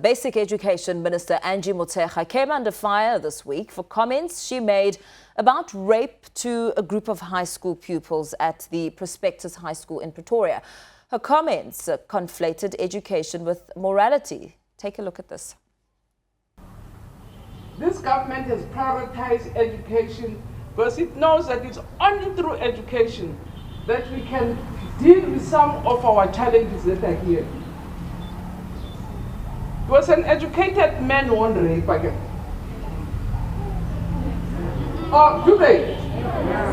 Basic Education Minister Angie Motshekga came under fire this week for comments she made about rape to a group of high school pupils at the Prospectus High School in Pretoria. Her comments conflated education with morality. Take a look at this. This government has prioritized education because it knows that it's only through education that we can deal with some of our challenges that are here. Because an educated man won't rape again. Oh, do they?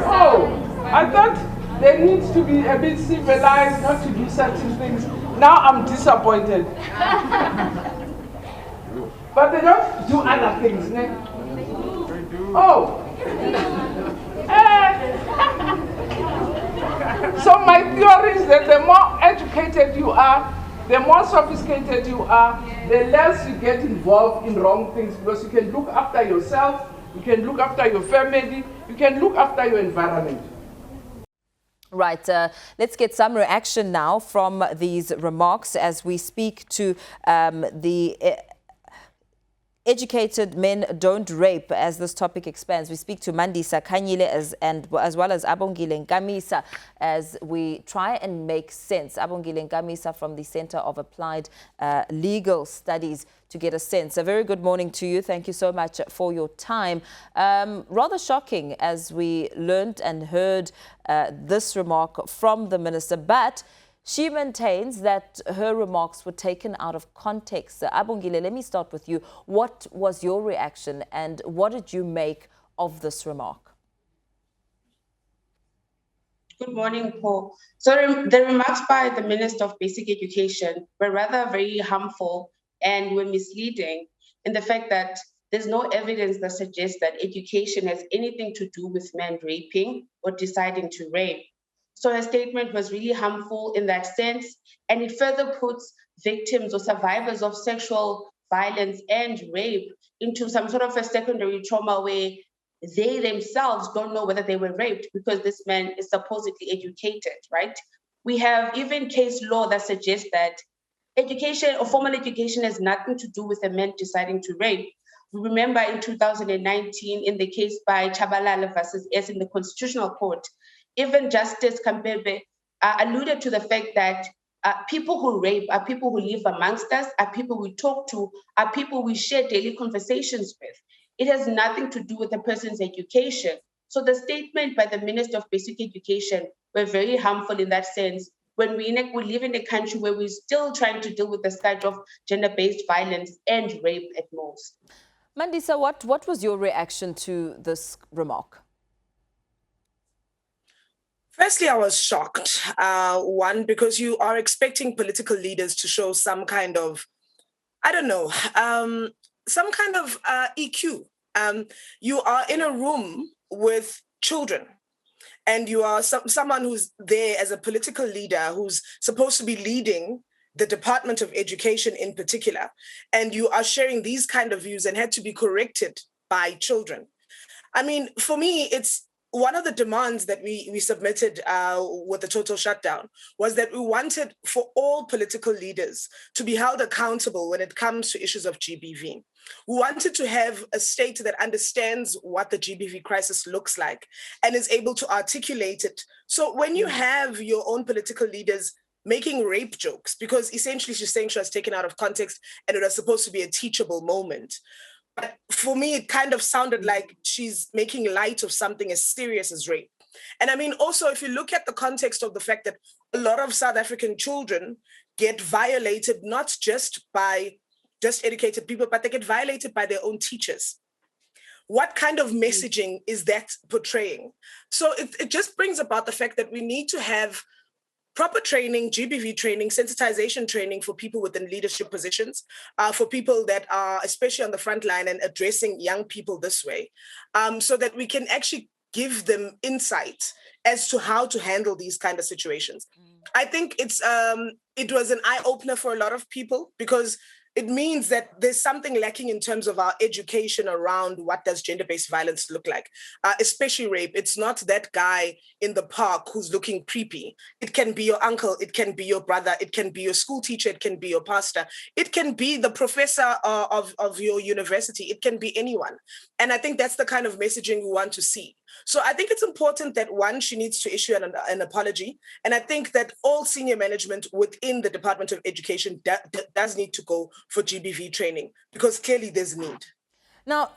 Oh, I thought they need to be a bit civilized, not to do certain things. Now I'm disappointed. But they don't do other things, ne? Oh. So my theory is that the more educated you are, the more sophisticated you are, the less you get involved in wrong things, because you can look after yourself, you can look after your family, you can look after your environment. Right, let's get some reaction now from these remarks as we speak to the Educated Men Don't Rape as this topic expands. We speak to Mandisa, Khanyile as well as Abongile and Nkamisa as we try and make sense. Abongile and Nkamisa from the Center of Applied Legal Studies to get a sense. A very good morning to you. Thank you so much for your time. Rather shocking as we learned and heard this remark from the minister, but she maintains that her remarks were taken out of context. Abongile, let me start with you. What was your reaction and what did you make of this remark? Good morning, Paul. So the remarks by the Minister of Basic Education were rather very harmful and were misleading in the fact that there's no evidence that suggests that education has anything to do with men raping or deciding to rape. So her statement was really harmful in that sense, and it further puts victims or survivors of sexual violence and rape into some sort of a secondary trauma where they themselves don't know whether they were raped because this man is supposedly educated, right? We have even case law that suggests that education or formal education has nothing to do with a man deciding to rape. We remember in 2019 in the case by Chabalala versus S in the Constitutional Court, even Justice Kambebe alluded to the fact that people who rape are people who live amongst us, are people we talk to, are people we share daily conversations with. It has nothing to do with a person's education. So the statement by the Minister of Basic Education were very harmful in that sense when we live in a country where we're still trying to deal with the scourge of gender-based violence and rape at most. Mandisa, what was your reaction to this remark? Firstly, I was shocked. One, because you are expecting political leaders to show some kind of, I don't know, some kind of EQ. You are in a room with children and you are someone who's there as a political leader who's supposed to be leading the Department of Education in particular, and you are sharing these kind of views and had to be corrected by children. I mean, for me, it's one of the demands that we submitted with the total shutdown was that we wanted for all political leaders to be held accountable when it comes to issues of GBV. We wanted to have a state that understands what the GBV crisis looks like and is able to articulate it. So when you have your own political leaders making rape jokes, because essentially she's saying she was taken out of context and it was supposed to be a teachable moment. But for me, it kind of sounded like she's making light of something as serious as rape. And I mean, also, if you look at the context of the fact that a lot of South African children get violated, not just by just educated people, but they get violated by their own teachers. What kind of messaging is that portraying? So it just brings about the fact that we need to have proper training, GBV training, sensitization training for people within leadership positions, for people that are especially on the front line and addressing young people this way, so that we can actually give them insight as to how to handle these kind of situations. I think it was an eye-opener for a lot of people because it means that there's something lacking in terms of our education around what does gender-based violence look like, especially rape. It's not that guy in the park who's looking creepy. It can be your uncle, it can be your brother, it can be your school teacher, it can be your pastor, it can be the professor of your university, it can be anyone. And I think that's the kind of messaging we want to see. So I think it's important that, one, she needs to issue an apology. And I think that all senior management within the Department of Education does need to go for GBV training, because clearly there's need. Now,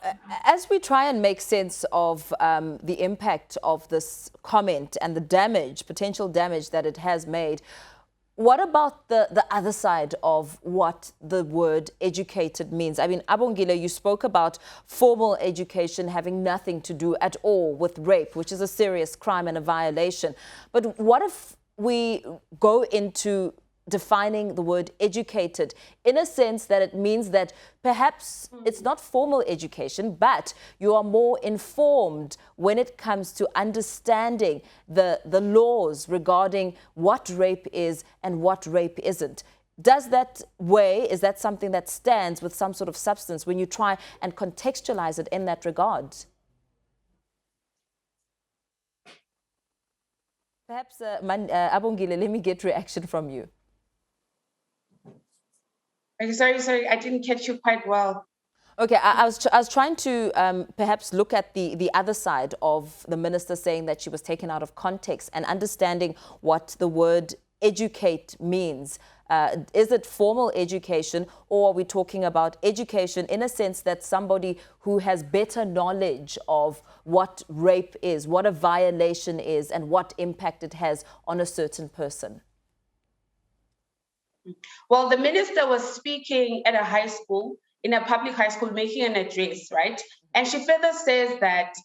as we try and make sense of the impact of this comment and the damage, potential damage that it has made, what about the other side of what the word educated means? I mean, Abongile, you spoke about formal education having nothing to do at all with rape, which is a serious crime and a violation. But what if we go into defining the word educated in a sense that it means that perhaps it's not formal education, but you are more informed when it comes to understanding the laws regarding what rape is and what rape isn't. Does that weigh? Is that something that stands with some sort of substance when you try and contextualize it in that regard? Perhaps, Abongile, let me get reaction from you. Sorry, I didn't catch you quite well. Okay, I was trying to perhaps look at the other side of the minister saying that she was taken out of context and understanding what the word educate means. Is it formal education, or are we talking about education in a sense that somebody who has better knowledge of what rape is, what a violation is, and what impact it has on a certain person? Well, the minister was speaking at a high school, in a public high school, making an address, right? And she further says that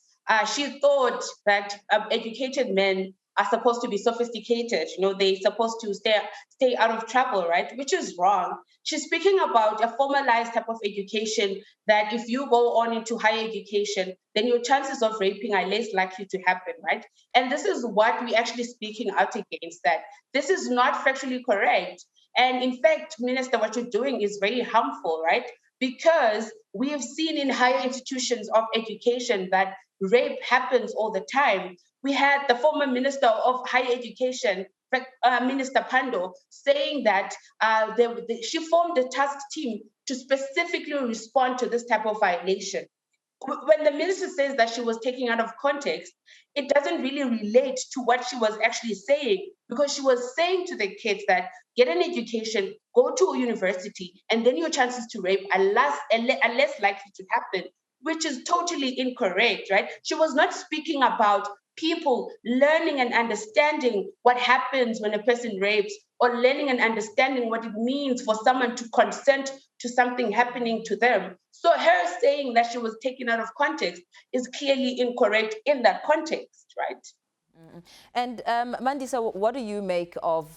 she thought that educated men are supposed to be sophisticated. You know, they're supposed to stay out of trouble, right? Which is wrong. She's speaking about a formalized type of education that if you go on into higher education, then your chances of raping are less likely to happen, right? And this is what we're actually speaking out against, that this is not factually correct. And in fact, Minister, what you're doing is very harmful, right? Because we have seen in higher institutions of education that rape happens all the time. We had the former Minister of Higher Education, Minister Pando, saying that she formed a task team to specifically respond to this type of violation. When the minister says that she was taken out of context, it doesn't really relate to what she was actually saying, because she was saying to the kids that get an education, go to a university, and then your chances to rape are less likely to happen, which is totally incorrect, right? She was not speaking about people learning and understanding what happens when a person rapes, or learning and understanding what it means for someone to consent to something happening to them. So her saying that she was taken out of context is clearly incorrect in that context, right? Mm-hmm. And Mandisa, what do you make of,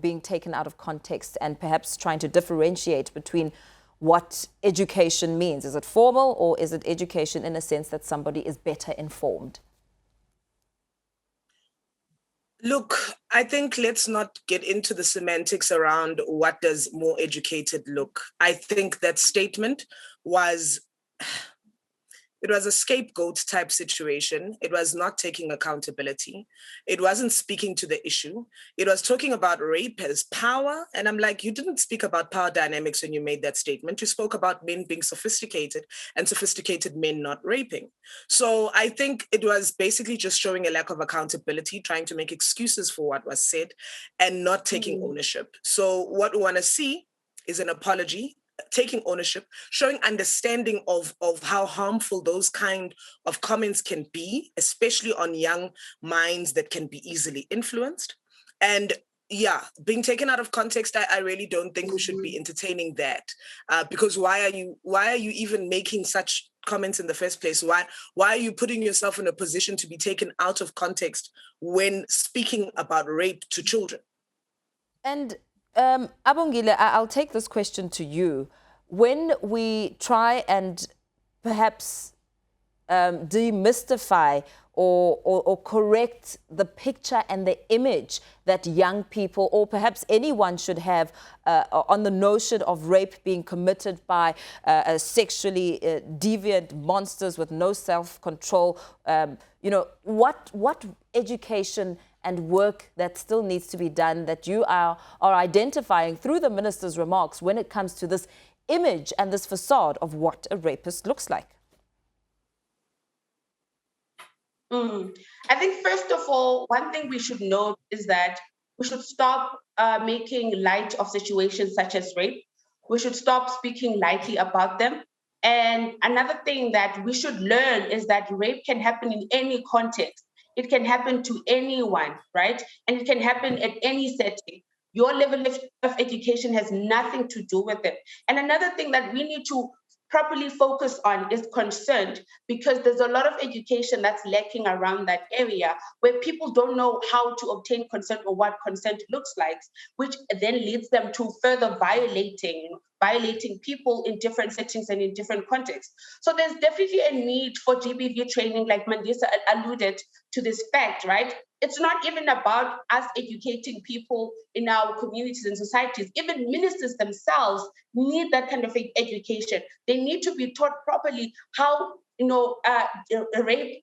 being taken out of context and perhaps trying to differentiate between what education means? Is it formal, or is it education in a sense that somebody is better informed? Look, I think let's not get into the semantics around what does more educated look. I think that statement was, it was a scapegoat type situation. It was not taking accountability. It wasn't speaking to the issue. It was talking about rape as power. And I'm like, you didn't speak about power dynamics when you made that statement. You spoke about men being sophisticated and sophisticated men not raping. So I think it was basically just showing a lack of accountability, trying to make excuses for what was said and not taking ownership. So what we want to see is an apology, taking ownership, showing understanding of how harmful those kind of comments can be, especially on young minds that can be easily influenced. And yeah, being taken out of context, I really don't think we should be entertaining that, because why are you even making such comments in the first place? Why are you putting yourself in a position to be taken out of context when speaking about rape to children? And Abongile, I'll take this question to you. When we try and perhaps demystify or correct the picture and the image that young people or perhaps anyone should have on the notion of rape being committed by sexually deviant monsters with no self-control? You know, what education and work that still needs to be done that you are identifying through the minister's remarks when it comes to this image and this facade of what a rapist looks like? I think, first of all, one thing we should note is that we should stop making light of situations such as rape. We should stop speaking lightly about them. And another thing that we should learn is that rape can happen in any context. It can happen to anyone, right? And it can happen at any setting. Your level of education has nothing to do with it. And another thing that we need to properly focus on is consent, because there's a lot of education that's lacking around that area where people don't know how to obtain consent or what consent looks like, which then leads them to further violating people in different settings and in different contexts. So there's definitely a need for GBV training, like Mandisa alluded to this fact, right? It's not even about us educating people in our communities and societies. Even ministers themselves need that kind of education. They need to be taught properly how rape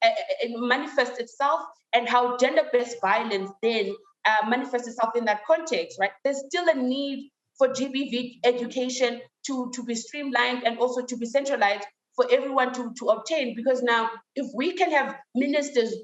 manifests itself and how gender-based violence then manifests itself in that context, right? There's still a need for GBV education to be streamlined and also to be centralized for everyone to obtain, because now if we can have ministers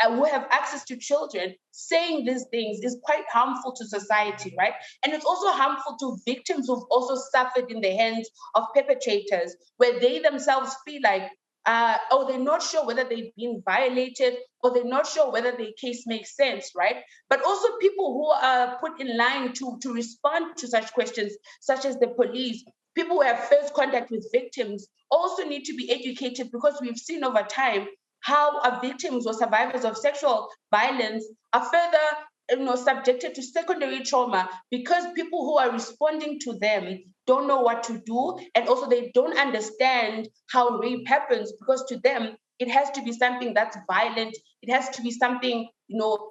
who have access to children saying these things is quite harmful to society, right? And it's also harmful to victims who've also suffered in the hands of perpetrators, where they themselves feel like, they're not sure whether they've been violated or they're not sure whether their case makes sense, right? But also people who are put in line to respond to such questions, such as the police, people who have first contact with victims also need to be educated, because we've seen over time how victims or survivors of sexual violence are further subjected to secondary trauma because people who are responding to them don't know what to do, and also they don't understand how rape happens, because to them it has to be something that's violent. It has to be something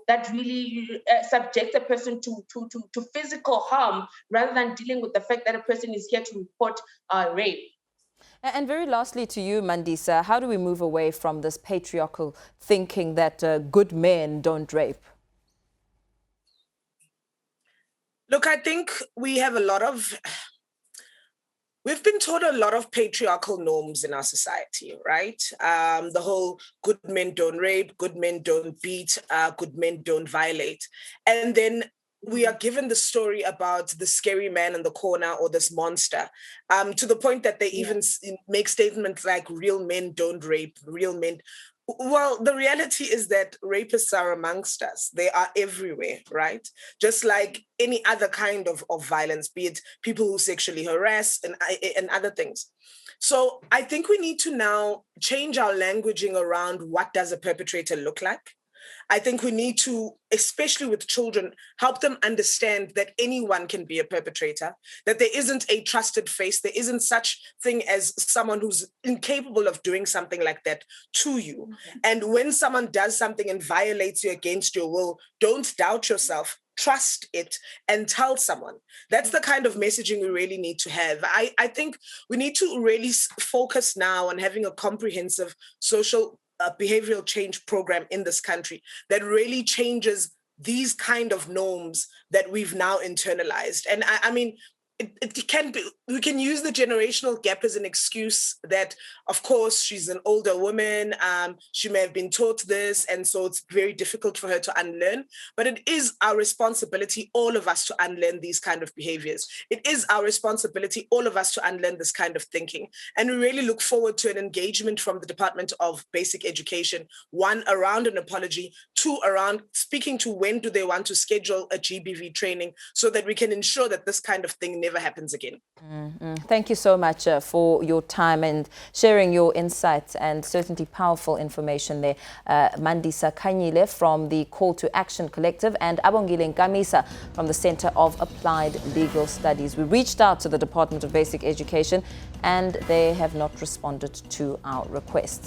that really subjects a person to physical harm, rather than dealing with the fact that a person is here to report rape. And very lastly to you, Mandisa, how do we move away from this patriarchal thinking that good men don't rape? Look, I think we've been taught a lot of patriarchal norms in our society, right? The whole good men don't rape, good men don't beat, good men don't violate. And then we are given the story about the scary man in the corner or this monster, to the point that they even make statements like real men don't rape, real men. Well, the reality is that rapists are amongst us. They are everywhere, right? Just like any other kind of violence, be it people who sexually harass and other things. So I think we need to now change our languaging around what does a perpetrator look like. I think we need to, especially with children, help them understand that anyone can be a perpetrator, that there isn't a trusted face, there isn't such thing as someone who's incapable of doing something like that to you. Okay. And when someone does something and violates you against your will, don't doubt yourself, trust it and tell someone. That's the kind of messaging we really need to have. I think we need to really focus now on having a comprehensive social behavioral change program in this country that really changes these kind of norms that we've now internalized. And I mean, it can be, we can use the generational gap as an excuse that, of course, she's an older woman, she may have been taught this, and so it's very difficult for her to unlearn. But it is our responsibility, all of us, to unlearn these kind of behaviors. It is our responsibility, all of us, to unlearn this kind of thinking. And we really look forward to an engagement from the Department of Basic Education, one, around an apology, two, around speaking to when do they want to schedule a GBV training so that we can ensure that this kind of thing never happens again. Thank you so much for your time and sharing your insights and certainly powerful information there. Mandisa Khanyile from the Call to Action Collective and Abongile Nkamisa from the Center of Applied Legal Studies. We reached out to the Department of Basic Education and they have not responded to our requests.